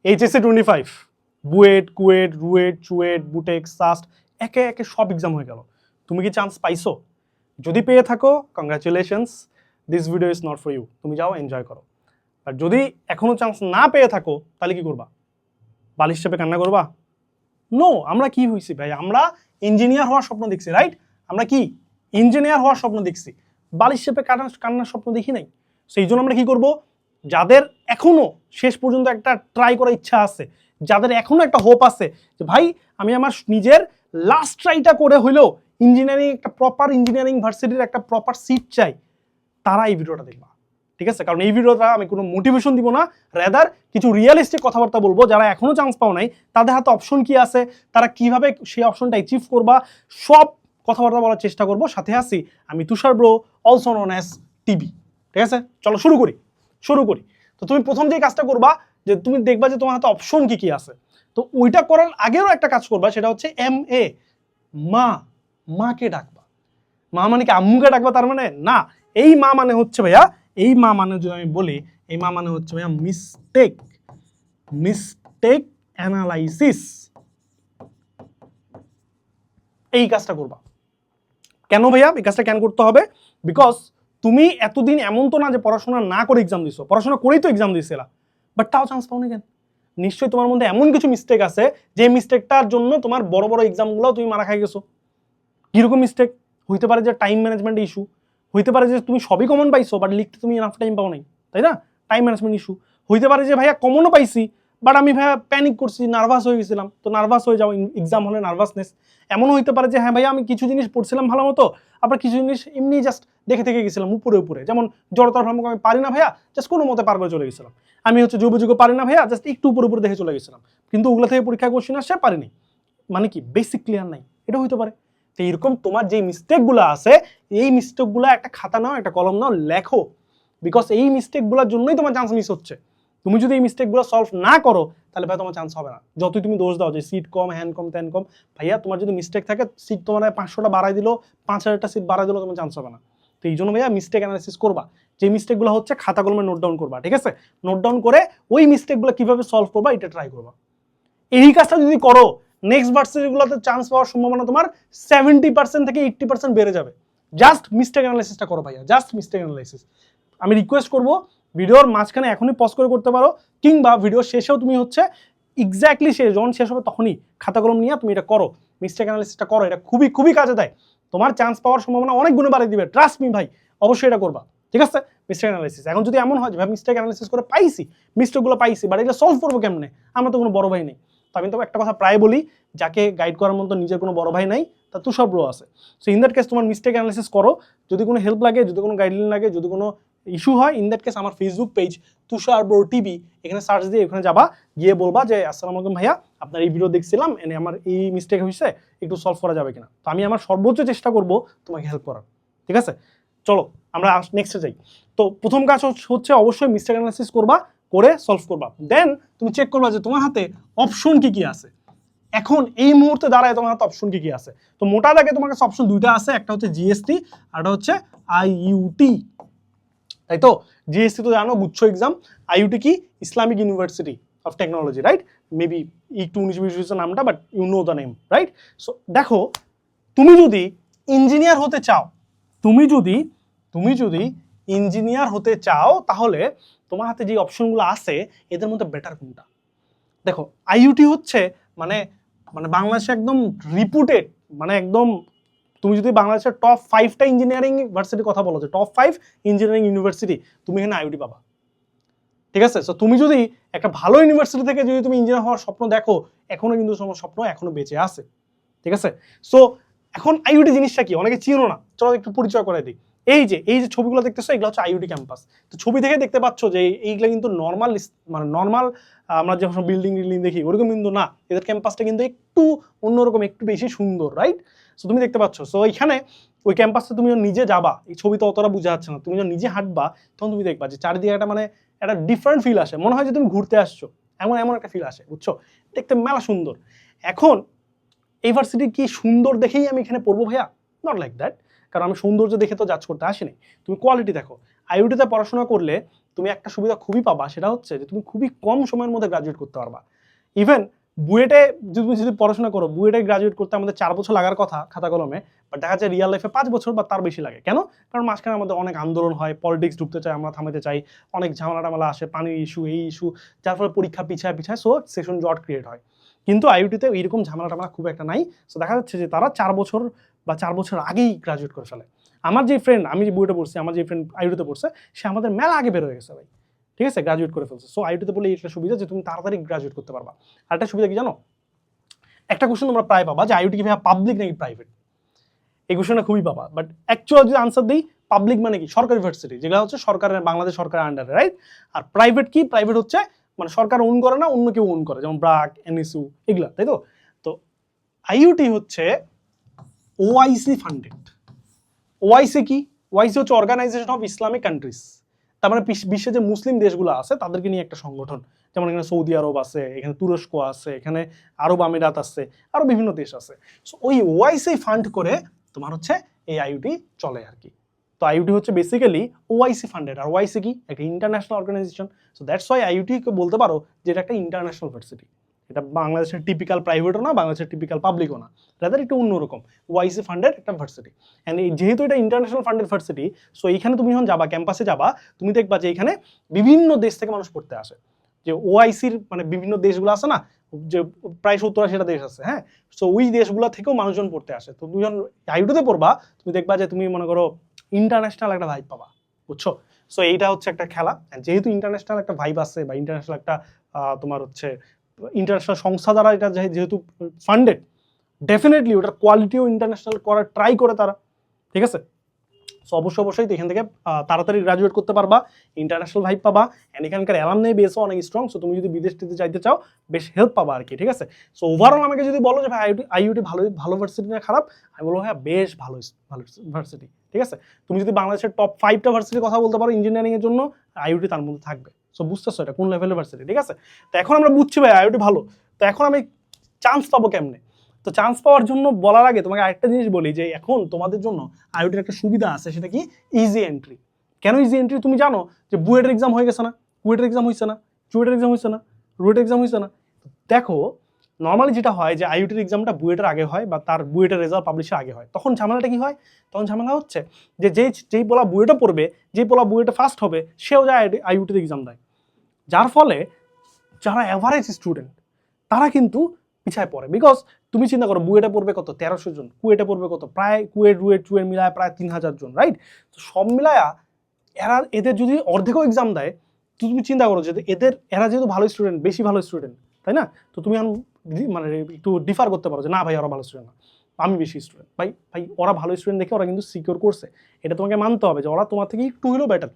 HSC 25, BUET, KUET, RUET, CUET, boutique, SUST, একে একে সব এক্সাম হয়ে গেল। তুমি কি চান্স পাইছো? যদি পেয়ে থাকো, congratulations, this video is not for you. তুমি যাও এনজয় করো। আর যদি এখনো চান্স না পেয়ে থাকো, তাহলে কি করবা? বালিশ চেপে কান্না করবা? নো, আমরা কি হয়েছি ভাই? আমরা ইঞ্জিনিয়ার হওয়ার স্বপ্ন দেখছি, রাইট? আমরা কি ইঞ্জিনিয়ার হওয়ার স্বপ্ন দেখছি, বালিশ চেপে কান্নার স্বপ্ন দেখি নাই। সেই জন্য আমরা কি করব? যাদের এখনো শেষ পর্যন্ত একটা ট্রাই করার ইচ্ছা আছে, যাদের এখনো একটা হোপ আছে যে ভাই আমি আমার নিজের লাস্ট ট্রাইটা করে হইলেও ইঞ্জিনিয়ারিং, একটা প্রপার ইঞ্জিনিয়ারিং ভার্সিটির একটা প্রপার সিট চাই, তারা এই ভিডিওটা দেখবা, ঠিক আছে? কারণ এই ভিডিওটা আমি কোনো মোটিভেশন দিব না, রেদার কিছু রিয়েলিস্টিক কথাবার্তা বলবো। যারা এখনো চান্স পাও নাই, তাদের হাতে অপশন কি আছে, তারা কিভাবে সেই অপশনটা অ্যাচিভ করবা, সব কথাবার্তা বলার চেষ্টা করব। সাথে আছি আমি Tushar bro, also known as TB, ঠিক আছে? চলো শুরু করি। তো তুমি প্রথম যে কাজটা করবা, যে তুমি দেখবা যে তোমার হাতে অপশন কি কি আছে। তো ওইটা করার আগেও একটা কাজ করবা, সেটা হচ্ছে MA, মাকে ডাকবা। মা মানে কি আম্মুকে ডাকবা তার মানে না। এই মা মানে হচ্ছে ভাইয়া, এই মা মানে যদি আমি বলি, এই মা মানে হচ্ছে ভাইয়া মিস্টেক অ্যানালাইসিস। এই কাজটা করবা। কেন ভাইয়া এই কাজটা কেন করতে হবে? বিকজ তুমি এতদিন এমন তো না যে পড়াশোনা না করে এক্সাম দিছো, পড়াশোনা করেই তো এক্সাম দিয়েছিলা, বাট তাও চান্স পাওনি কেন? নিশ্চয়ই তোমার মধ্যে এমন কিছু মিস্টেক আছে, যে মিস্টেকটার জন্য তোমার বড় বড় এক্সামগুলো তুমি মারা খাই গেছো। কিরকম মিস্টেক? হইতে পারে যে টাইম ম্যানেজমেন্ট ইস্যু, হইতে পারে যে তুমি সবই কমন পাইছো বাট লিখতে তুমি এনাফ টাইম পাও নাই, তাই না? Time management issue. হইতে পারে যে ভাইয়া কমনও পাইছি বাট আমি ভাইয়া প্যানিক করছি, নার্ভাস হয়ে গেছিলাম। তো নার্ভাস হয়ে যাও, এক্সাম হলে নার্ভাসনেস। এমনও হইতে পারে যে হ্যাঁ ভাইয়া আমি কিছু জিনিস পড়ছিলাম ভালো মতো, আবার কিছু জিনিস এমনি জাস্ট দেখে থেকে গেছিলাম উপরে, যেমন জড়তার ভ্রামক আমি পারি না ভাইয়া, জাস্ট কোনো মতে পার করে চলে গেছিলাম। আমি হচ্ছে যুবযুগ পারি না ভাইয়া, জাস্ট একটু উপরে দেখে চলে গেছিলাম, কিন্তু ওগুলো থেকে পরীক্ষা কোশ্চেন আসছে পারিনি, মানে কি বেসিক ক্লিয়ার নাই, এটা হইতে পারে। তো এরকম তোমার যে মিস্টেকগুলো আছে, এই মিস্টেকগুলো একটা খাতা নাও, একটা কলম নাও, লেখো। বিকজ এই মিস্টেকগুলোর জন্যই তোমার চান্স মিস হচ্ছে। তুমি যদি এই মিস্টেকগুলো সলভ না করো, তাহলে ভাই তোমার চান্স হবে না। যতই তুমি দোষ দাও যে সিট কম, হ্যান কম, ত্যান কম, ভাইয়া তোমার যদি মিস্টেক থাকে, সিট তোমার 500টা বাড়াই দিল, 5000টা সিট বাড়াই দিল, তোমার চান্স হবে না। তো এই জন্য ভাইয়া মিস্টেক অ্যানালাইসিস করবা। যে মিস্টেকগুলো হচ্ছে খাতা কলমে নোট ডাউন করবা, ঠিক আছে? নোট ডাউন করে ওই মিস্টেকগুলো কিভাবে সলভ করবা এটা ট্রাই করবা। এই কাজটা যদি করো, নেক্সট ভার্সিটিগুলোতে চান্স পাওয়ার সম্ভাবনা তোমার 70% থেকে 80% বেড়ে যাবে। জাস্ট মিস্টেক অ্যানালাইসিসটা করো ভাইয়া, জাস্ট মিস্টেক অ্যানালাইসিস। আমি রিকোয়েস্ট করবো, ভিডিওর মাঝখানে এখনই পজ করে করতে পারো, কিংবা ভিডিও শেষেও তুমি হচ্ছে এক্স্যাক্টলি যখন শেষ হবে তখনই খাতা কলম নিয়ে তুমি এটা করো, মিস্টেক অ্যানালাইসিসটা করো। এটা খুবই খুবই কাজে দেয়, তোমার চান্স পাওয়ার সম্ভাবনা অনেক গুণে বাড়িয়ে দিবে। ট্রাস্ট মি ভাই, অবশ্যই এটা করবা, ঠিক আছে? Mistake analysis. এখন যদি এমন হয় যে ভাই মিস্টেক অ্যানালাইসিস করে পাইছি, মিস্টেকগুলো পাইছি, বাট এটা সলভ করবো কেমনে? আমরা তো কোনো বড় ভাই নেই। তো আমি তো একটা কথা প্রায় বলি, যাকে গাইড করার মতো নিজের কোনো বড় ভাই নাই, তা তুষার ব্রো আছে। সো ইন দ্যাট কেস তোমার মিস্টেক অ্যানালাইসিস করো। যদি কোনো হেল্প লাগে, যদি কোনো গাইডলাইন লাগে, যদি কোনো ইস্যু হয়, ইন দ্যাট কেস আমার ফেসবুক পেজ তুষার ব্রো টিভি, এখানে সার্চ দিয়ে এখানে যাবা, গিয়ে বলবা যে আসসালামু আলাইকুম ভাইয়া, আপনার এই ভিডিও দেখছিলাম, এনে আমার এই মিস্টেক হয়েছে, একটু সলভ করা যাবে কিনা। তো আমি আমার সর্বোচ্চ চেষ্টা করব তোমাকে হেল্প করার, ঠিক আছে? চলো আমরা নেক্সটে যাই। তো প্রথম কাজ হচ্ছে অবশ্যই মিস্টেক অ্যানালাইসিস করবা, করে সলভ করবা। দেন তুমি চেক করবা যে তোমার হাতে অপশন কি কি আছে। এখন এই মুহূর্তে দাঁড়ায় তোমার হাতে অপশন কি কি আছে। তো মোটা দাগে তোমার কাছে অপশন দুইটা আছে, একটা হচ্ছে জিএসটি আর একটা হচ্ছে আইইউটি, তাই তো? জিএসটি তো জানো, গুচ্ছ এক্সাম। আইইউটি কি? Islamic University of Technology, right? Maybe একটু 19-20 নামটা, but you know the name, right? So দেখো, তুমি যদি ইঞ্জিনিয়ার হতে চাও, তুমি যদি ইঞ্জিনিয়ার হতে চাও, তাহলে তোমার হাতে যে অপশনগুলো আছে এদের মধ্যে বেটার কোনটা? দেখো, আইইউটি হচ্ছে মানে বাংলাদেশে একদম রিপুটেড, মানে একদম, তুমি যদি বাংলাদেশের টপ 5টা ইঞ্জিনিয়ারিং ভার্সিটির কথা বলো, যে টপ 5 ইঞ্জিনিয়ারিং ইউনিভার্সিটি, তুমি এখানে আইইউটি পাবা, ঠিক আছে? সো তুমি যদি একটা ভালো ইউনিভার্সিটি থেকে যদি তুমি ইঞ্জিনিয়ার হওয়ার স্বপ্ন দেখো, এখনো কিন্তু তোমার স্বপ্ন এখনো বেঁচে আছে, ঠিক আছে? সো এখন আইইউটি জিনিসটা কি অনেকে চিনো না, চলো একটু পরিচয় করে দিই। এই যে ছবিগুলো দেখতেছো, এগুলো হচ্ছে আইইউটি ক্যাম্পাস। তো ছবি থেকে দেখতে পাচ্ছ যে এইগুলো কিন্তু নর্মাল, মানে নর্মাল আমরা যখন বিল্ডিং দেখি ওরকম কিন্তু না, এদের ক্যাম্পাসটা কিন্তু একটু অন্যরকম, একটু বেশি সুন্দর, রাইট? সো তুমি দেখতে পাচ্ছ। সো এইখানে ওই ক্যাম্পাসটা তুমি যখন নিজে যাবা, এই ছবিতে অতটা বোঝা যাচ্ছে না, তুমি যখন নিজে হাঁটবা তখন তুমি দেখবা যে চারিদিকে একটা মানে একটা ডিফারেন্ট ফিল আসে, মনে হয় যে তুমি ঘুরতে আসছো, এমন একটা ফিল আসে, বুঝছো? দেখতে মেলা সুন্দর। এখন এই ভার্সিটি কি সুন্দর দেখেই আমি এখানে পড়বো ভাইয়া? Not like that. কারণ আমি সৌন্দর্য দেখে তো জাজ করতে আসিনি, তুমি কোয়ালিটি দেখো। আইইউটিতে পড়াশোনা করলে তুমি একটা সুবিধা খুবই পাবা, সেটা হচ্ছে যে তুমি খুবই কম সময়ের মধ্যে গ্রাজুয়েট করতে পারবা। ইভেন বুয়েটে যদি পড়াশোনা করো, বুয়েটে গ্রাজুয়েট করতে আমাদের 4 বছর লাগার কথা খাতা কলমে, বাট দেখা যায় রিয়েল লাইফে 5 বছর বা তার বেশি লাগে। কেন? কারণ মাঝখানে আমাদের অনেক আন্দোলন হয়, পলিটিক্স ঢুকতে চাই, আমরা থামাতে চাই, অনেক ঝামেলা টামেলা আসে, পানির ইস্যু, এই ইস্যু, যার ফলে পরীক্ষা পিছায় সো সেশন জট ক্রিয়েট হয়। কিন্তু আইইউটিতে এইরকম ঝামেলা টামেলা খুব একটা নাই। সো দেখা যাচ্ছে যে তারা 4 বছর বা 4 বছর আগেই গ্রাজুয়েট করে ফেলে। আমার যে ফ্রেন্ড, আমি যে বুয়েটে পড়ছি, আমার যে ফ্রেন্ড আইইউটিতে পড়ছে, সে আমাদের মেলা আগে বের হয়ে গেছে ভাই, ঠিক আছে, গ্রাজুয়েট করে ফেলছে। সো আইইউটিতে বলে এটা সুবিধা যে তুমি তাড়াতাড়ি গ্রাজুয়েট করতে পারবা। আর একটা সুবিধা কি জানো? একটা কোশ্চেন তোমরা প্রায় পাবা যে আইইউটি কি ভাই পাবলিক নাকি প্রাইভেট, এই কোশ্চেনটা খুবই পাবা। বাট অ্যাকচুয়ালি যদি আনসার দিই, পাবলিক মানে কি? সরকারি ইউনিভার্সিটি, যেগুলো হচ্ছে সরকারের, বাংলাদেশ সরকারের আন্ডারে, রাইট? আর প্রাইভেট কি? প্রাইভেট হচ্ছে মানে সরকার ওন করে না, অন্য কেউ ওন করে, যেমন ব্রাক, এনএসইউ, এগুলা, তাই তো? তো আইইউটি হচ্ছে ওআইসি ফান্ডেড। ওআইসি কি? ওআইসি হচ্ছে অর্গানাইজেশন অফ ইসলামিক কান্ট্রিজ। তার মানে বিশ্বে যে মুসলিম দেশগুলো আছে তাদেরকে নিয়ে একটা সংগঠন। যেমন এখানে সৌদি আরব আছে, এখানে তুরস্ক আছে, এখানে আরব আমিরাত আছে, আরো বিভিন্ন দেশ আছে। সো ওই ওআইসি ফান্ড করে তোমার হচ্ছে এই আইইউটি চলে আর কি। তো আইইউটি হচ্ছে বেসিক্যালি ওআইসি ফান্ডেড। আর ওআইসি কি? একটা international organisation. So that's why IUT বলতে পারো যে এটা একটা ইন্টারন্যাশনাল ইউনিভার্সিটি। এটা বাংলাদেশের টিপিক্যাল প্রাইভেটও না, বাংলাদেশের টিপিক্যাল পাবলিকও না, রাদার একটু অন্যরকম, ওআইসি ফান্ডেড একটা ইউনিভার্সিটি। অ্যান্ড যেহেতু এটা ইন্টারন্যাশনাল ফান্ডেড ইউনিভার্সিটি, সো এইখানে তুমি যখন যাবা, ক্যাম্পাসে যাবা, তুমি দেখবা যে এখানে বিভিন্ন দেশ থেকে মানুষ পড়তে আসে। যে ওআইসির মানে বিভিন্ন দেশগুলো আছে না, যে প্রায় 70-80টা দেশ আছে, হ্যাঁ, সো ওই দেশগুলো থেকেও মানুষজন পড়তে আসে। তো তুমি যখন আইইউটিতে পড়বা, তুমি দেখবা যে তুমি মনে করো ইন্টারন্যাশনাল একটা ভাইব পাবা, বুঝছো? সো এইটা হচ্ছে একটা খেলা। যেহেতু ইন্টারন্যাশনাল একটা ভাইব আছে, বা ইন্টারন্যাশনাল একটা তোমার হচ্ছে ইন্টারন্যাশনাল সংস্থা দ্বারা এটা যেহেতু ফান্ডেড, ডেফিনেটলি ওটার কোয়ালিটিও ইন্টারন্যাশনাল করার ট্রাই করে তারা, ঠিক আছে? সো অবশ্যই এখান থেকে তাড়াতাড়ি গ্রাজুয়েট করতে পারবা, ইন্টারন্যাশনাল ভাইব পাবা, অ্যান্ড এখানকার অ্যালামনাই বেসও অনেক স্ট্রং। সো তুমি যদি বিদেশ টিতে যাইতে চাও, বেশ হেল্প পাবা আর কি, ঠিক আছে? সো ওভারঅল আমাকে যদি বলো যে ভাই আইইউটি ভালো ভার্সিটি না খারাপ, আমি বলবো হ্যাঁ বেশ ভালো ভার্সিটি, ঠিক আছে? তুমি যদি বাংলাদেশের টপ 5টা ভার্সিটির কথা বলতে পারো ইঞ্জিনিয়ারিং এর জন্য, আইইউটি তার মধ্যে থাকবে। সো বুঝতেছো এটা কোন লেভেলের ভার্সিটি, ঠিক আছে? তো এখন আমরা বুঝছি ভাই আইইউটি ভালো, তো এখন আমি চান্স পাবো কেমনে? তো চান্স পাওয়ার জন্য বলার আগে তোমাকে আরেকটা জিনিস বলি, যে এখন তোমাদের জন্য আইইউটির একটা সুবিধা আছে, সেটা কি? Easy entry. কেন ইজি এন্ট্রি? তুমি জানো যে বুয়েটের এক্সাম হয়ে গেছে না, কুয়েটের এক্সাম হয়েছে না, চুয়েটের এক্সাম হয়েছে না, রুয়েটের এক্সাম হয়েছে না। দেখো নর্মালি যেটা হয় যে আইইউটির এক্সামটা বুয়েটের আগে হয়, বা তার বুয়েটের রেজাল্ট পাবলিশের আগে হয়। তখন ঝামেলাটা কি হয়? তখন ঝামেলা হচ্ছে যে যেই পোলা বুয়েটে পড়বে, যেই পোলা বুয়েটে ফার্স্ট হবে, সেও যায় আইইউটির এক্সাম দেয়। যার ফলে যারা অ্যাভারেজ স্টুডেন্ট তারা কিন্তু পিছায় পড়ে। বিকজ তুমি চিন্তা করো, বুয়েটে পড়বে কত? 1300 জন, কুয়েটে পড়বে কত? প্রায় কুয়েট রুয়েট চুয়েট মিলায় প্রায় 3000 জন, রাইট? তো সব মিলায়া এদের যদি অর্ধেকও এক্সাম দেয়, তো তুমি চিন্তা করো যে এরা যেহেতু ভালো স্টুডেন্ট, বেশি ভালো স্টুডেন্ট, তাই না? তো তুমি মানে একটু ডিফার করতে পারো যে না ভাই ওরা ভালো স্টুডেন্ট না, আমি বেশি স্টুডেন্ট। ভাই ওরা ভালো স্টুডেন্ট দেখে ওরা কিন্তু সিকিউর করছে, এটা তোমাকে মানতে হবে যে ওরা তোমার থেকে একটু হলেও বেটার।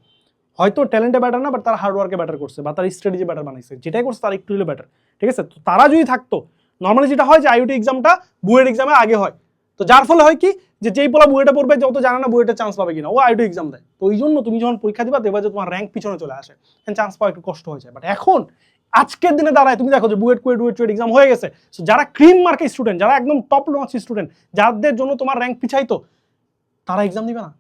হয়তো ট্যালেন্টে ব্যাটার না, বাট তার হার্ডওয়ার্কে ব্যাটার করছে, বা তার স্ট্র্যাটেজি ব্যাটার বানাইছে, যেটাই করছে তার একটু হলেও ব্যাটার, ঠিক আছে? তো তারা যদি থাকতো, নর্মালি যেটা হয় যে আইইউটি এক্সামটা বুয়েট এক্সামের আগে হয়, তো যার ফলে হয় কি যে যেই পোলা বুয়েটে পড়বে, যত জানে না বুয়েটে চান্স পাবে কিনা, ও আইইউটি এক্সাম দেয়। তো ওই জন্য তুমি যখন পরীক্ষা দিবা, দেখবা যে তোমার র্যাঙ্ক পিছনে চলে আসে, চান্স পাওয়া একটু কষ্ট হয়ে যায়। বাট এখন আজকের দিনে দাঁড়ায় তুমি দেখো যে বুয়েট চুয়েট এক্সাম হয়ে গেছে, সো যারা ক্রিম মার্কেট স্টুডেন্ট, যারা একদম টপ নচ স্টুডেন্ট, যাদের জন্য তোমার র্যাঙ্ক পিছাইতো, তারা এক্সাম দিবে না।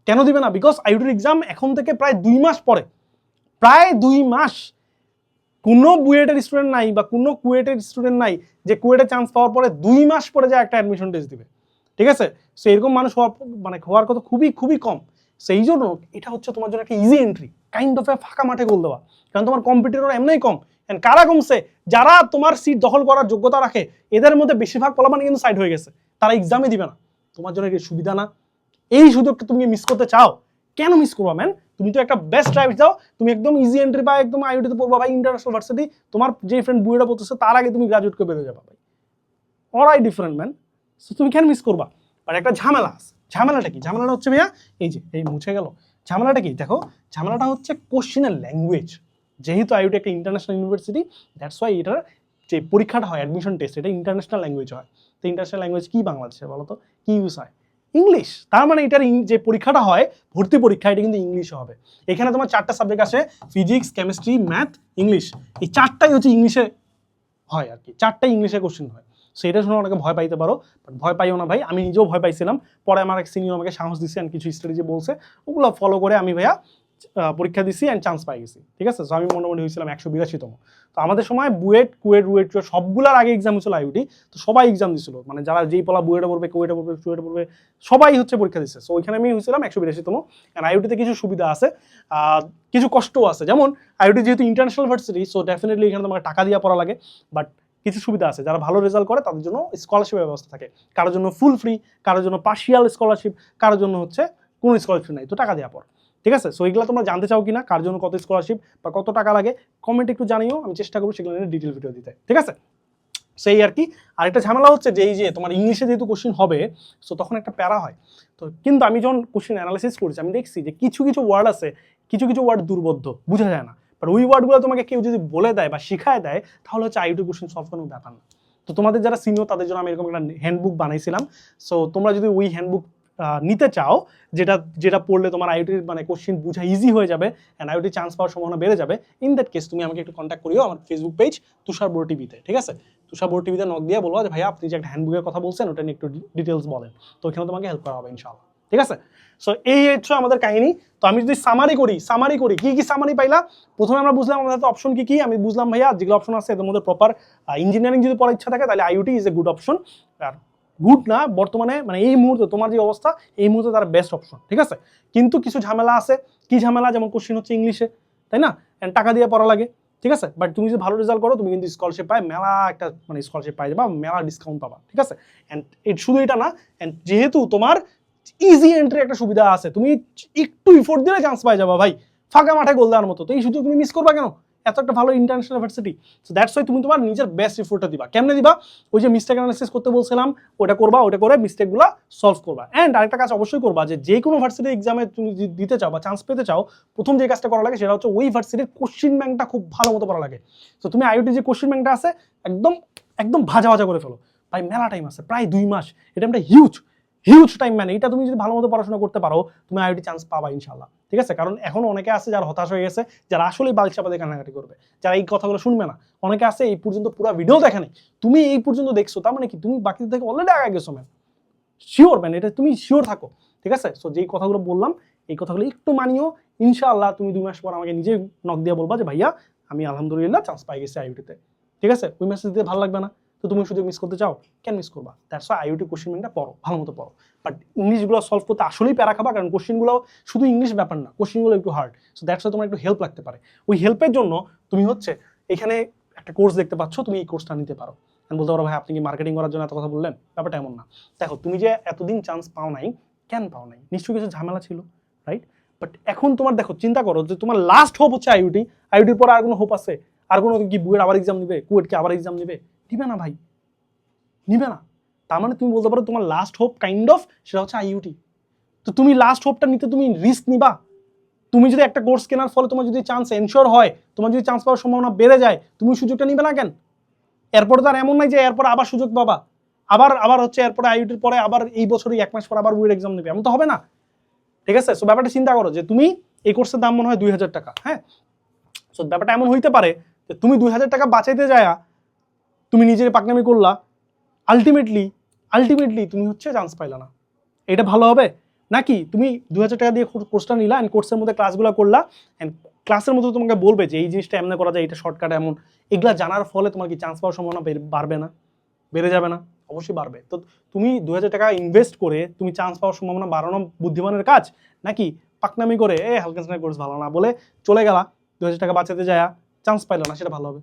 কেন দিবে না? বিকজ আইইউটির এক্সাম এখন থেকে প্রায় 2 মাস পরে, প্রায় 2 মাস কোনো বুয়েটের স্টুডেন্ট নাই, বা কোনো কুয়েটের স্টুডেন্ট নাই যে কুয়েটে চান্স পাওয়ার পরে 2 মাস পরে যায় একটা অ্যাডমিশন টেস্ট দিবে, ঠিক আছে? সো এরকম মানুষ হওয়ার কথা খুবই কম। সেই জন্য এটা হচ্ছে তোমার জন্য একটা ইজি এন্ট্রি, কাইন্ড অফ এ ফাঁকা মাঠে গোল দেওয়া। কারণ তোমার কম্পিটিটর এমনিই কম। এন্ড কারা কমছে? যারা তোমার সিট দখল করার যোগ্যতা রাখে, এদের মধ্যে বেশিরভাগ পোলাপান কিন্তু সাইড হয়ে গেছে, তারা এক্সামই দিবে না। তোমার জন্য এটা সুবিধা না? এই সুযোগটা তুমি মিস করতে চাও? কেন মিস করবা ম্যান? তুমি তো একটা বেস্ট ট্রাই দাও, তুমি একদম ইজি এন্ট্রি পাই, একদম আইইউটিতে পড়বা ভাই, ইন্টারন্যাশনাল ভার্সিটি, তোমার যে ফ্রেন্ড বুয়েটা পড়তেছে তার আগে তুমি গ্রাজুয়েট করে বেরোয় যাবা ভাই, অরাই ডিফারেন্ট ম্যান। সো তুমি কেন মিস করবা? বাট একটা ঝামেলা আছে। ঝামেলাটা কি? ঝামেলাটা হচ্ছে ভাইয়া এই মুছে গেল। ঝামেলাটা কি? দেখো ঝামেলাটা হচ্ছে কোশ্চেনের ল্যাঙ্গুয়েজ। যেহেতু আইইউটি একটা ইন্টারন্যাশনাল ইউনিভার্সিটি, দ্যাটস ওয়াই এটার যে পরীক্ষাটা হয়, অ্যাডমিশন টেস্ট, এটা ইন্টারন্যাশনাল ল্যাঙ্গুয়েজ হয়। তো ইন্টারন্যাশনাল ল্যাঙ্গুয়েজ কি বাংলাদেশে বলো তো? কি ইউজ হয়? ইংলিশ। তার মানে এটার যে পরীক্ষাটা হয়, ভর্তি পরীক্ষা, এটা কিন্তু ইংলিশে হবে। এখানে তোমার 4টা সাবজেক্ট আসে, ফিজিক্স, কেমিস্ট্রি, ম্যাথ, ইংলিশ। এই 4টাই হচ্ছে ইংলিশে হয় আর কি, 4টাই ইংলিশে কোশ্চেন হয়। সো এটা শুনে অনেকে ভয় পাইতে পারো, বাট ভয় পাইও না ভাই, আমি নিজেও ভয় পাইছিলাম। পরে আমার এক সিনিয়র আমাকে সাহস দিচ্ছে, কিছু স্ট্র্যাটেজি বলছে, ওগুলো ফলো করে আমি ভাইয়া পরীক্ষা দিছি অ্যান্ড চান্স পাই গেছি, ঠিক আছে। সো আমি মোটামুটি হয়েছিলাম 182তম। তো আমাদের সময় বুয়েট, কুয়েট, রুয়েট সবগুলোর আগে এক্সাম হচ্ছিল আইইউটি। তো সবাই এক্সাম দিছিল, মানে যারা যেই পলা বুয়েটে পড়বে, কুয়েটে পড়বে, চুয়েটে পড়বে, সবাই হচ্ছে পরীক্ষা দিচ্ছে। সো ওইখানে আমি হয়েছিলাম 182তম। অ্যান্ড আইইউটিতে কিছু সুবিধা আছে, কিছু কষ্টও আছে। যেমন আইইউটি যেহেতু ইন্টারন্যাশনাল ভার্সিটি, সো ডেফিনেটলি এখানে তোমাকে টাকা দিয়ে পড়া লাগে, বাট কিছু সুবিধা আছে। যারা ভালো রেজাল্ট করে তাদের জন্য স্কলারশিপের ব্যবস্থা থাকে, কারোর জন্য ফুল ফ্রি, কারোর জন্য পার্শিয়াল স্কলারশিপ, কারোর জন্য হচ্ছে কোনো স্কলারশিপ নাই, তো টাকা দেওয়া পর, ঠিক আছে। সো এইগুলো তোমরা জানতে চাও কিনা, কার জন্য কত স্কলারশিপ বা কত টাকা লাগে, কমেন্ট একটু জানিও, আমি চেষ্টা করবো সেগুলো নিয়ে ডিটেল ভিডিও দিতে, ঠিক আছে। সেই আর কি। আরেকটা ঝামেলা হচ্ছে যে এই যে তোমার ইংলিশে যেহেতু কোশ্চিন হবে, সো তখন একটা প্যারা হয়। তো কিন্তু আমি যখন কোশ্চিন অ্যানালাইসিস করছি, আমি দেখছি যে কিছু কিছু ওয়ার্ড আছে, কিছু কিছু ওয়ার্ড দুর্বোধ্য, বোঝা যায় না, বাট ওই ওয়ার্ডগুলো তোমাকে কেউ যদি বলে দেয় বা শিখায় দেয়, তাহলে হচ্ছে আইইউটি কোশ্চিন সলভ কোনো ব্যাপার না। তো তোমাদের যারা সিনিয়র তাদের জন্য আমি এরকম একটা হ্যান্ডবুক বানাইছিলাম। সো তোমরা যদি ওই হ্যান্ডবুক নিতে চাও, যেটা যেটা পড়লে তোমার আইইউটির মানে কোশ্চিন বোঝা ইজি হয়ে যাবে অ্যান্ড আইইউটি চান্স পাওয়ার সম্ভাবনা বেড়ে যাবে, ইন দ্যাট কেস তুমি আমাকে একটু কন্ট্যাক্ট করিও আমার ফেসবুক পেজ তুষার বড় টিভিতে, ঠিক আছে। তুষার বড় টিভিতে নক দিয়ে বলবো যে ভাইয়া আপনি যে একটা হ্যান্ডবুকের কথা বলছেন ওটা নিয়ে একটু ডিটেলস বলেন, তো ওখানে তোমাকে হেল্প করা হবে ইনশাআল্লাহ, ঠিক আছে। সো এই হচ্ছে আমাদের কাহিনী। তো আমি যদি সামারি করি কি কি সামারি পাইলা, প্রথমে আমরা বুঝলাম আমাদের অপশন কি কি, আমি বুঝলাম ভাইয়া যেগুলো অপশন আছে এদের মধ্যে প্রপার ইঞ্জিনিয়ারিং যদি পড়ার ইচ্ছা থাকে তাহলে IUT is a good option. আর গুড না, বর্তমানে মানে এই মুহূর্তে তোমার যে অবস্থা, এই মুহূর্তে তার বেস্ট অপশন, ঠিক আছে। কিন্তু কিছু ঝামেলা আছে, কি ঝামেলা, যেমন কোশ্চিন হচ্ছে ইংলিশে, তাই না, টাকা দিয়ে পড়া লাগে, ঠিক আছে। বাট তুমি যদি ভালো রেজাল্ট করো তুমি কিন্তু স্কলারশিপ পাই, মেলা একটা মানে স্কলারশিপ পাই যাবা, মেলা ডিসকাউন্ট পাবা, ঠিক আছে। অ্যান্ড শুধু এটা না, অ্যান্ড যেহেতু তোমার ইজি এন্ট্রি একটা সুবিধা আছে, তুমি একটু ইফোর্ট দিলে চান্স পাই যাবা ভাই, ফাঁকা মাঠে গোল দেওয়ার মতো। তো এই সুযোগ তুমি মিস করবা কেন, এত একটা ভালো international university. So that's Y তুমি তোমার নিজের বেস্ট এফোর্টটা দিবা। কেমনে দিবা, ওই যে মিস্টেক অ্যানালাইসিস করতে বলছিলাম ওটা করবা, ওটা করে মিস্টেকগুলো সলভ করবা। অ্যান্ড আরেকটা কাজ অবশ্যই করবা, যে কোনো ভার্সিটি এক্সামে তুমি দিতে চাও বা চান্স পেতে চাও, প্রথম যে কাজটা করা লাগে সেটা হচ্ছে ওই ভার্সিটির কোশ্চিন ব্যাংকটা খুব ভালো মতো পড়া লাগে। তো তুমি আইইউটি যে কোশ্চিন ব্যাংকটা আছে একদম একদম ভাজা ভাজা করে ফেলো ভাই, মেলা টাইম আছে, প্রায় 2 মাস, এটা একটা হিউজ টাইম। মানে এটা তুমি যদি ভালো মতো পড়াশোনা করতে পারো তুমি আইইউটি চান্স পাবা ইনশাআল্লাহ, ঠিক আছে। কারণ এখন অনেকে আছে যারা হতাশ হয়ে গেছে, যারা আসলেই বাল চাপা দিয়ে কান্নাকাটি করবে, যারা এই কথাগুলো শুনবে না। অনেকে আছে এই পর্যন্ত পুরো ভিডিও দেখে নাই, তুমি এই পর্যন্ত দেখছো, তার মানে কি তুমি বাকিদের থেকে অলরেডি আগে গেছো ম্যান, শিওর ম্যান, এটা তুমি শিওর থাকো, ঠিক আছে। সো যেই কথাগুলো বললাম এই কথাগুলো একটু মানিও, ইনশাআল্লাহ তুমি 2 মাস পর আমাকে নিজে নক দিয়ে বলবা যে ভাইয়া আমি আলহামদুলিল্লাহ চান্স পাই গেছি আইইউটিতে, ঠিক আছে। ওই মেসেজ দিতে ভালো লাগবে না, তো তুমি সুযোগ মিস করতে চাও, কেন মিস করবা। দ্যাটস ওয়াই আইইউটি কোশ্চেন ব্যাংকটা পড়ো, ভালো মতো পড়ো। বাট ইংলিশগুলো সলভ করতে আসলেই প্যারা খাবা, কারণ কোশ্চেনগুলো শুধু ইংলিশ ব্যাপার না, কোশ্চেনগুলো একটু হার্ড। সো দ্যাটস ওয়াই তোমার একটু হেল্প লাগতে পারে। ওই হেল্পের জন্য তুমি হচ্ছে এখানে একটা কোর্স দেখতে পাচ্ছ, তুমি এই কোর্সটা নিতে পারো। আমি বলতে পারো ভাই আপনি কি মার্কেটিং করার জন্য এত কথা বললেন, ব্যাপারটা এমন না। দেখো তুমি যে এতদিন চান্স পাও নাই, কেন পাও নাই, নিশ্চয়ই কিছু ঝামেলা ছিল, রাইট। বাট এখন তোমার দেখো চিন্তা করো যে তোমার লাস্ট হোপ হচ্ছে আইইউটি, আইইউটির পর আর কোনো হোপ আছে, আর কোনো কি বুয়েট আবার এক্সাম নিবে, কুয়েট কি আবার এক্সাম নিবে, নিবে না ভাই, নিবে না। তার মানে তুমি বলতে পারো তোমার লাস্ট হোপ কাইন্ড অফ সেটা হচ্ছে আইইউটি। তো তুমি লাস্ট হোপটা নিতে তুমি রিস্ক নিবা। তুমি যদি একটা কোর্স কেনার ফলে তোমার যদি চান্স এনশিওর হয়, তোমার যদি চান্স পাওয়ার সম্ভাবনা বেড়ে যায়, তুমি সুযোগটা নিবে না কেন। এরপরে তো আর এমন নাই যে এরপর আবার সুযোগ পাবা, আবার হচ্ছে এরপরে আইইউটির পরে আবার এই বছরই 1 মাস পর আবার বুয়েট এক্সাম নেবে, এমন তো হবে না, ঠিক আছে। সো ব্যাপারটা চিন্তা করো যে তুমি এই কোর্সের দাম মনে হয় 2000 টাকা, হ্যাঁ। সো ব্যাপারটা এমন হইতে পারে যে তুমি 2000 টাকা বাঁচাইতে যায়া তুমি নিজের পাকনামি করলা, আলটিমেটলি তুমি হচ্ছে চান্স পাইলা না। এটা ভালো হবে নাকি তুমি 2000 টাকা দিয়ে কোর্সটা নিলা অ্যান্ড কোর্সের মধ্যে ক্লাসগুলো করলা, অ্যান্ড ক্লাসের মধ্যে তোমাকে বলবে যে এই জিনিসটা এমন করা যায়, এটা শর্টকাট এমন, এগুলা জানার ফলে তোমার কি চান্স পাওয়ার সম্ভাবনা বাড়বে না, বেড়ে যাবে না, অবশ্যই বাড়বে। তো তুমি 2000 টাকা ইনভেস্ট করে তুমি চান্স পাওয়ার সম্ভাবনা বাড়ানো বুদ্ধিমানের কাজ, নাকি পাকনামি করে হালকেনস্টাইনের কোর্স ভালো না বলে চলে গেলা, 2000 টাকা বাঁচাতে যায় চান্স পাইলো না, সেটা ভালো হবে।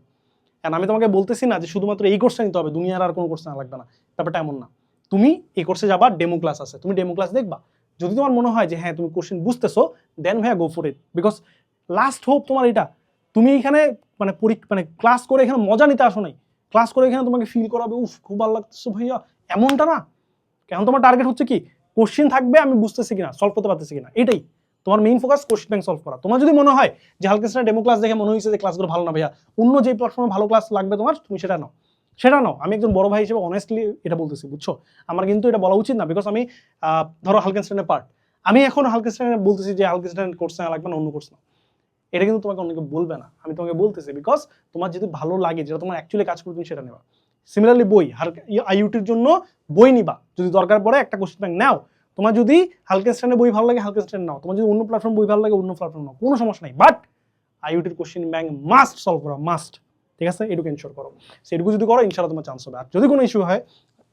কারণ আমি তোমাকে বলতেছি না যে শুধুমাত্র এই কোর্সটা নিতে হবে, দুনিয়ার আর কোনো কোর্স না লাগবে না, ব্যাপারটা এমন না। তুমি এই কোর্সে যাবা, ডেমো ক্লাস আছে, তুমি ডেমো ক্লাস দেখবা, যদি তোমার মনে হয় যে হ্যাঁ তুমি কোশ্চেন বুঝতেছো, দেন ভাইয়া go for it, because last hope তোমার এটা। তুমি এখানে মানে ক্লাস করে এখানে মজা নিতে আসো নাই, ক্লাস করে এখানে তোমাকে ফিল করাবে উফ খুব ভালো লাগতেছে ভাইয়া, এমনটা না। কেন তোমার টার্গেট হচ্ছে কি, কোশ্চেন থাকবে আমি বুঝতেছি কিনা, সলভ করতে পারতেছি কিনা, এটাই তোমার main focus, question bank solve করা। তোমার যদি মনে হয় যে হালকেনস্টাইনের ডেমো ক্লাস দেখে মনে হয়েছে যে ক্লাসগুলো ভালো না ভাইয়া, অন্য যে প্ল্যাটফর্মে ভালো ক্লাস লাগবে তোমার, তুমি সেটা নাও। আমি একজন বড় ভাই হিসেবে অনেস্টলি এটা বলতেছি, বুঝছো। আমার কিন্তু এটা বলা উচিত না, বিকজ আমি ধরো হালকেনস্টাইনের পার্ট, আমি এখন হালকেনস্টাইনের বলতেছি যে হালকেনস্টাইনের কোর্স না লাগবে না, অন্য কোর্স না, এটা কিন্তু তোমাকে অনেকে বলবে না, আমি তোমাকে বলতেছি বিকজ তোমার যদি ভালো লাগে, যেটা তোমার অ্যাকচুয়ালি কাজ করবে তুমি সেটা নেবা। সিমিলারলি বই, আইইউটির জন্য বই নিবা, যদি দরকার পড়ে একটা কোশ্চেন ব্যাংক নাও, তোমার যদি হালকা স্ট্যান্ডে বই ভালো লাগে হালকা স্ট্যান্ড নাও, তোমার যদি অন্য প্ল্যাটফর্ম বই ভালো লাগে অন্য প্ল্যাটফর্ম নাও, কোনো সমস্যা নাই। বাট আইওটির কোশ্চেন ব্যাংক মাস্ট সলভ করা, মাস্ট। ঠিক আছে, এটুকু এনশোর করো। সেটুকু যদি করো ইনশাআল্লাহ তোমার চান্স হবে। আর যদি কোনো ইস্যু হয়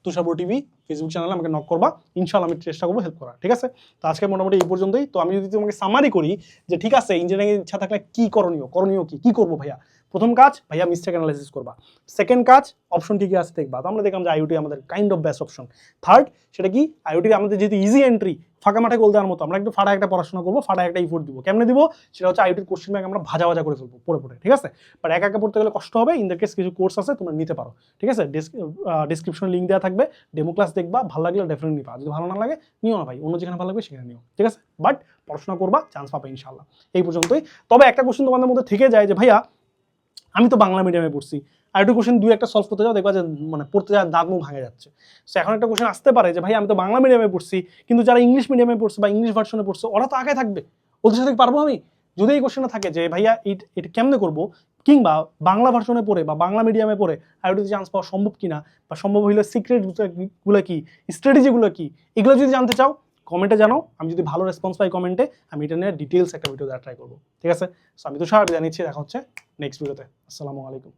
তুষারপুর টিভি ফেসবুক চ্যানেলে আমাকে নক করবা, ইনশাআল্লাহ আমি চেষ্টা করবো হেল্প করার। ঠিক আছে, তো আজকে মোটামুটি এই পর্যন্তই। তো আমি যদি তোমাকে সামারি করি যে ঠিক আছে ইঞ্জিনিয়ারিং ইচ্ছা থাকলে কি করণীয় কি করবো ভাইয়া, প্রথম কাজ ভাইয়া মিস্টেক অ্যানালাইসিস করবা, সেকেন্ড কাজ অপশন কি কি আছে দেখবা। তো আমরা দেখলাম যে আইওটি আমাদের kind of best option. Third সেটা কি, আইওটি আমাদের যেহেতু ইজি এন্ট্রি, ফাঁকা মাঠে গোল দেওয়ার মতো, আমরা একটু ফাটা একটা পড়াশোনা করবো, ফাটা একটা ইফোর্ট দিব। কেমনে দিব সেটা হচ্ছে আইওটির কোশ্চেন ব্যাংক আমরা ভাজা করে ফেলবো পড়ে। ঠিক আছে, বাট একা একা পড়তে গেলে কষ্ট হবে। ইন দ্য কেস কিছু কোর্স আছে তোমরা নিতে পারো। ঠিক আছে, ডিসক্রিপশনে লিঙ্ক দেওয়া থাকবে, ডেমো ক্লাস দেখবা, ভালো লাগলে ডেফিনেটলি নিবা, যদি ভালো না লাগে নিও না ভাই, অন্য যেখানে ভালো লাগবে সেখানে নিও। ঠিক আছে, বাট পড়াশোনা করবা, চান্স পাবে ইনশাআল্লাহ। এই পর্যন্তই। তবে একটা কোশ্চেন তোমাদের মধ্যে থেকে যায় যে ভাইয়া আমি তো বাংলা মিডিয়ামে পড়ছি, আর একটু কোশ্চেন দুই একটা সলভ করতে যাও দেখবা যে মানে পড়তে যাওয়ার দাঁত মুখ ভাঙে যাচ্ছে। সো এখন একটা কোশ্চেন আসতে পারে যে ভাই আমি তো বাংলা মিডিয়ামে পড়ছি, কিন্তু যারা ইংলিশ মিডিয়ামে পড়ছে বা ইংলিশ ভার্সনে পড়ছে ওরা তো আগে থাকবে, ওদের সাথে পারবো আমি? যদি এই কোশ্চেনটা থাকে যে ভাইয়া এটা কেমনে করবো, কিংবা বাংলা ভার্সনে পড়ে বা বাংলা মিডিয়ামে পড়ে আইওটিতে চান্স পাওয়া সম্ভব কিনা, বা সম্ভব হইলে সিক্রেটগুলো কি, স্ট্র্যাটেজিগুলো কি, এগুলো যদি জানতে চাও কমেন্টে জানাও। আমি যদি ভালো রেসপন্স পাই কমেন্টে, আমি এটা নিয়ে ডিটেলস একটা ভিডিও দেওয়ার ট্রাই করবো। ঠিক আছে, সো আমি তুষার বিদায় নিচ্ছি, দেখা হচ্ছে নেক্সট ভিডিওতে। আসসালামু আলাইকুম।